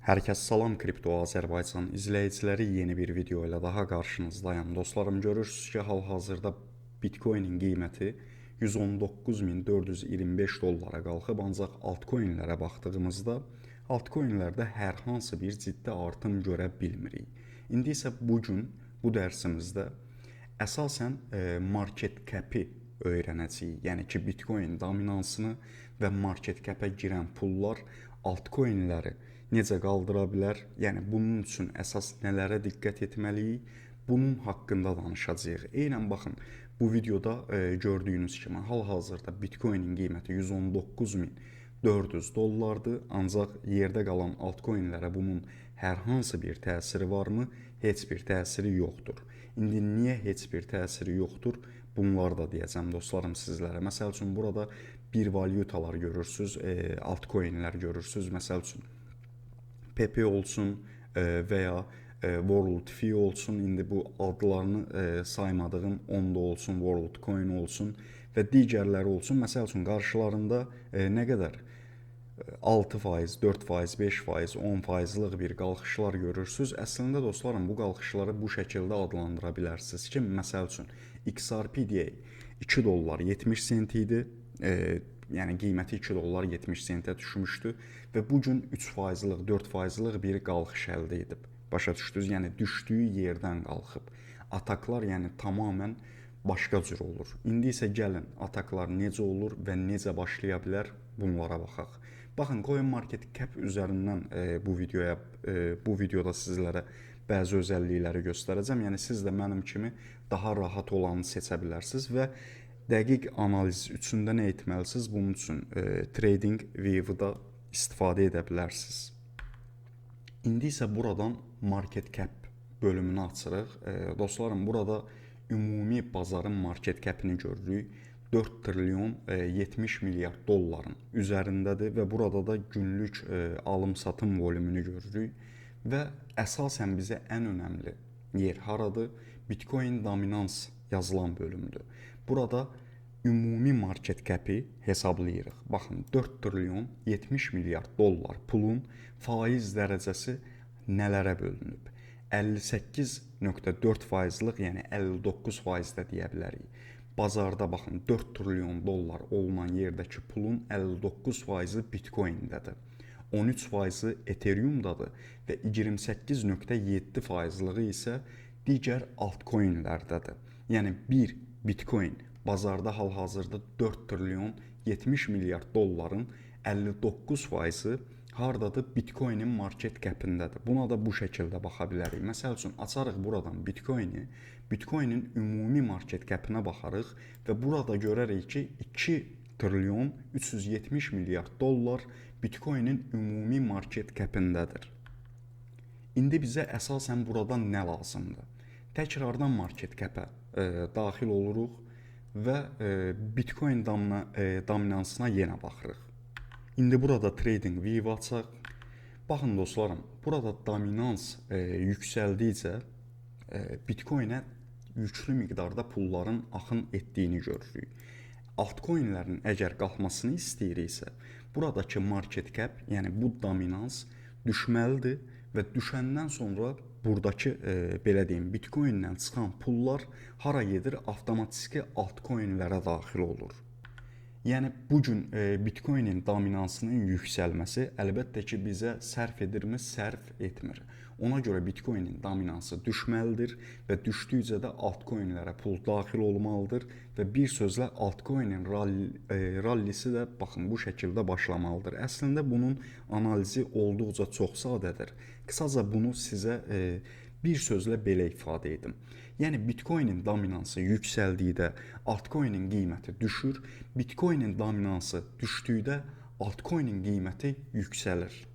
Herkes salam Kripto Azərbaycan izləyiciləri yeni bir video ilə daha qarşınızdayım. Dostlarım, görürsünüz ki, hal-hazırda Bitcoin'in qiyməti 119.425 dollara qalxıb, ancaq altcoin'lərə baxdığımızda altcoin'lərdə hər hansı bir ciddi artım görə bilmirik. İndi isə bu gün bu dərsimizdə əsasən market cap'i öyrənəcəyik. Yəni ki, Bitcoin dominansını və market cap'ə girən pullar altcoin'ləri necə qaldıra bilər? Yəni bunun üçün əsas nələrə diqqət etməliyik? Bunun haqqında danışacağıq. Eynən baxın, bu videoda gördüyünüz kimi hal-hazırda Bitcoin'in qiyməti 119.400 dollardır. Ancaq yerdə qalan altcoin'lərə bunun hər hansı bir təsiri varmı? Heç bir təsiri yoxdur. İndi niyə heç bir təsiri yoxdur? Bunları da deyəcəm dostlarım sizlərə. Məsəl üçün burada bir valyutalar görürsünüz, altcoin'lər görürsünüz. Məsəl üçün PP olsun və ya WorldFi olsun, indi bu adlarını saymadığım Onda olsun, WorldCoin olsun və digərləri olsun. Məsəl üçün qarşılarında nə qədər 6%, 4%, 5%, 10%lıq bir qalxışlar görürsünüz. Əslində dostlarım, bu qalxışları bu şəkildə adlandıra bilərsiniz ki, məsəl üçün XRP deyək, 2 dollar 70 sent idi. Yəni qiyməti 2 dollar 70 sentə düşmüşdü və bu gün 3%-lıq, 4%-lıq bir qalxış əldə edib. Başa düşdünüz? Yəni düşdüyü yerdən qalxıb. Ataklar yəni tamamilə başqa cür olur. İndi isə gəlin ataklar necə olur və necə başlaya bilər, bunlara baxaq. Baxın, CoinMarketCap üzərindən bu videoda sizlərə bəzi özəllikləri göstərəcəm. Yəni siz də mənim kimi daha rahat olanı seçə bilərsiniz və dəqiq analiz üçün də nə etməlisiniz? Bunun üçün TradingView'da istifadə edə bilərsiniz. İndi isə buradan Market Cap bölümünü açırıq. Dostlarım, burada ümumi bazarın market cap'ini görürük. 4 trilyon 70 milyard dolların üzərindədir və burada da günlük alım-satım volümünü görürük. Və əsasən bizə ən önəmli yer haradır? Bitcoin dominans yazılan bölümdür. Burada ümumi market cap'i hesablayırıq. Baxın, 4 trilyon 70 milyard dollar pulun faiz dərəcəsi nələrə bölünüb? 58.4%-lıq, yəni 59% də deyə bilərik. Bazarda baxın, 4 trilyon dollar olunan yerdəki pulun 59%-i Bitcoin-dədir. 13%-i Ethereum-dadır və 28.7%-lığı isə digər altcoin'lərdədir. Yəni bir Bitcoin bazarda hal-hazırda 4 trilyon 70 milyard dolların 59%-i hardadır? Bitcoin'in market cap'indədir. Buna da bu şəkildə baxa bilərik. Məsəl üçün açarıq buradan Bitcoin'in ümumi market cap'inə baxarıq və burada görərik ki 2 trilyon 370 milyard dollar Bitcoin'in ümumi market cap'indədir. İndi bizə əsasən buradan nə lazımdır? Təkrardan market cap'ə daxil oluruq və Bitcoin dominansına yenə baxırıq. İndi burada TradingView açaq. Baxın dostlarım, burada dominans yüksəldikcə Bitcoin'ə yüklü miqdarda pulların axın etdiyini görürük. Altcoin'lərin əgər qalxmasını istəyiriksə, buradakı market cap, yəni bu dominans düşməlidir və düşəndən sonra buradakı belə deyim, Bitcoin'dən çıxan pullar hara gedir? Avtomatiki altcoin'lərə daxil olur. Yəni bugün Bitcoin'in dominansının yüksəlməsi əlbəttə ki bizə sərf edirmi? Sərf etmir. Ona görə Bitcoin'in dominansı düşməlidir və düşdükcə də altcoin'lərə pul daxil olmalıdır və bir sözlə altcoin'in rallisi də baxın bu şəkildə başlamalıdır. Əslində bunun analizi olduqca çox sadədir. Qısaca bunu sizə bir sözlə belə ifadə edim. Yəni Bitcoin'in dominansı yüksəldikdə altcoin'in qiyməti düşür, Bitcoin'in dominansı düşdükdə altcoin'in qiyməti yüksəlir.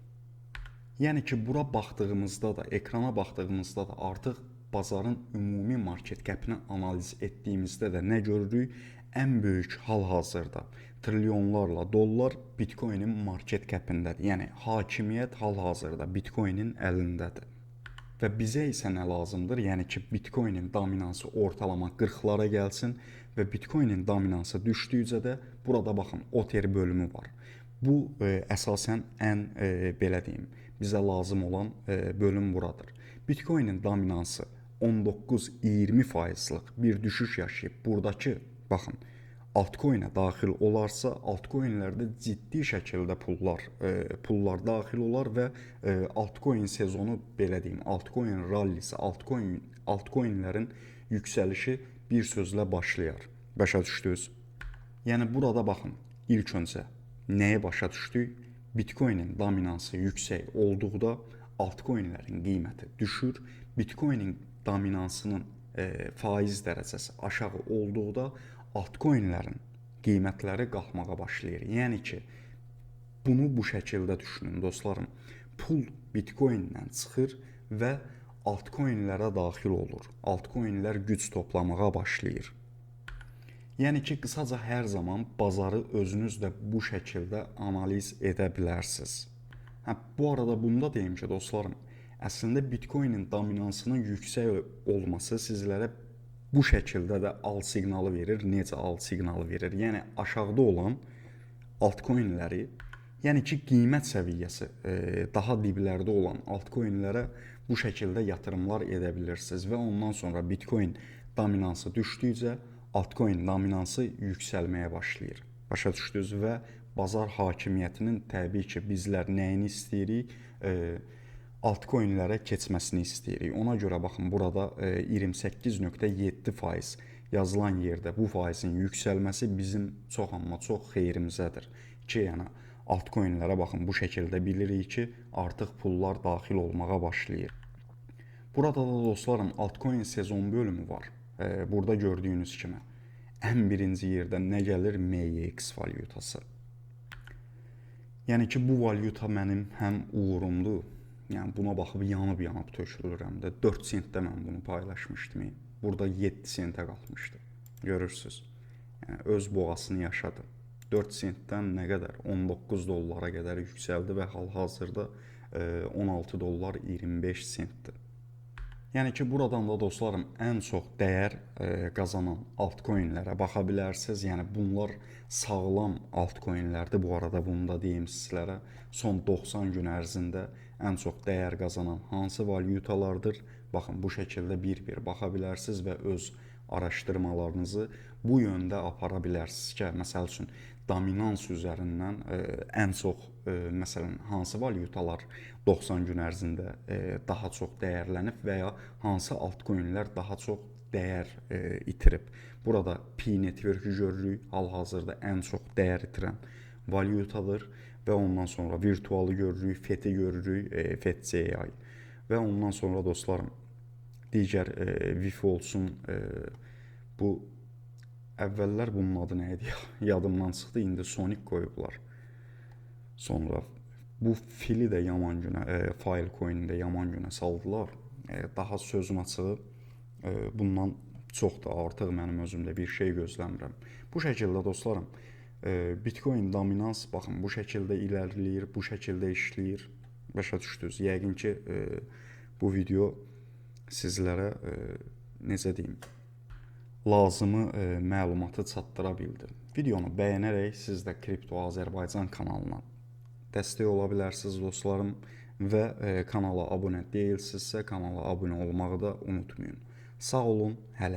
Yəni ki bura baxdığımızda da, ekrana baxdığımızda da artıq bazarın ümumi market cap'ini analiz etdiyimizdə də nə görürük? Ən böyük hal-hazırda trilyonlarla dollar Bitcoin'in market cap'indədir. Yəni hakimiyyət hal-hazırda Bitcoin'in əlindədir. Və bizə isə nə lazımdır? Yəni ki Bitcoin'in dominansı ortalama 40'lara gəlsin və Bitcoin'in dominansı düşdükcə də burada baxın Other bölümü var. Bu əsasən ən belə deyim, bizə lazım olan bölüm buradır. Bitcoinin dominansı 19-20%lıq bir düşüş yaşayıb buradakı, baxın, altcoin'ə daxil olarsa, altcoin'lərdə ciddi şəkildə pullar daxil olar və altcoin sezonu, belə deyim, altcoin rallisi, altcoin'lərin yüksəlişi bir sözlə başlayar. Başa düşdünüz? Yəni burada baxın, ilk öncə nəyə başa düşdük? Bitcoinin dominansı yüksək olduqda altcoin'lərin qiyməti düşür. Bitcoinin dominansının faiz dərəcəsi aşağı olduqda altcoin'lərin qiymətləri qalxmağa başlayır. Yəni ki, bunu bu şəkildə düşünün dostlarım. Pul Bitcoin'dən çıxır və altcoin'lərə daxil olur. Altcoin'lər güc toplamağa başlayır. Yəni ki, qısaca hər zaman bazarı özünüz də bu şəkildə analiz edə bilərsiniz. Bu arada bunu da deyim ki, dostlarım, əslində Bitcoinin dominansının yüksək olması sizlərə bu şəkildə də al siqnalı verir. Necə al siqnalı verir? Yəni aşağıda olan altcoin'ləri, yəni ki, qiymət səviyyəsi daha diblərdə olan altcoin'lərə bu şəkildə yatırımlar edə bilirsiniz və ondan sonra Bitcoin dominansı düşdükcə altcoin dominansı yüksəlməyə başlayır. Başa düşdünüz və bazar hakimiyyətinin təbii ki, bizlər nəyini istəyirik? Altcoin'lərə keçməsini istəyirik. Ona görə baxın, burada 28.7% yazılan yerdə bu faizin yüksəlməsi bizim çox amma çox xeyrimizədir. Ki, yəni altcoin'lərə baxın, bu şəkildə bilirik ki, artıq pullar daxil olmağa başlayır. Burada da dostlarım, altcoin sezon bölümü var. Burada gördüyünüz kimi ən birinci yerdə nə gəlir? MEX valyutası. Yəni ki, bu valyuta mənim həm uğurumdur. Yəni buna baxıb yanıb tökülürəm də. 4 sentdə mən bunu paylaşmışdım. Burada 7 sentə qalxmışdı. Görürsüz. Yəni öz boğasını yaşadı. 4 sentdən nə qədər? 19 dollara qədər yüksəldi və hal-hazırda 16 dollar 25 sentdir. Yəni ki, buradan da dostlarım ən çox dəyər qazanan altcoin'lərə baxa bilərsiniz. Yəni bunlar sağlam altcoin'lərdir. Bu arada bunu da deyim sizlərə. Son 90 gün ərzində ən çox dəyər qazanan hansı valyutalardır? Baxın, bu şəkildə bir-bir baxa bilərsiniz və öz araşdırmalarınızı bu yöndə apara bilərsiniz ki, məsəl üçün dominans üzərindən ən çox məsələn hansı valyutalar 90 gün ərzində daha çox dəyərlənib və ya hansı altcoin'lər daha çox dəyər itirib. Burada P-Network-ü görürük, hal-hazırda ən çox dəyər itirən valyutadır və ondan sonra virtualı görürük, FET-i görürük, FET-CI və ondan sonra dostlarım digər VIF olsun, bu əvvəllər bunun adı nə idi? Yadımdan çıxdı, indi Sonic qoyublar. Sonra bu fili də yaman günə, Filecoin-i də yaman günə saldılar. Daha sözün açığı bundan çox da artıq mənim özümdə bir şey gözləmirəm. Bu şəkildə dostlarım, Bitcoin dominans, baxın, bu şəkildə ilərləyir, bu şəkildə işləyir. Başa düşdünüz. Yəqin ki, bu video sizlərə, necə deyim, lazımı məlumatı çatdıra bildi. Videonu bəyənərək siz də Kripto Azərbaycan kanalına dəstək ola bilərsiniz dostlarım və kanala abunə deyilsinizsə kanala abunə olmağı da unutmayın. Sağ olun, hələ.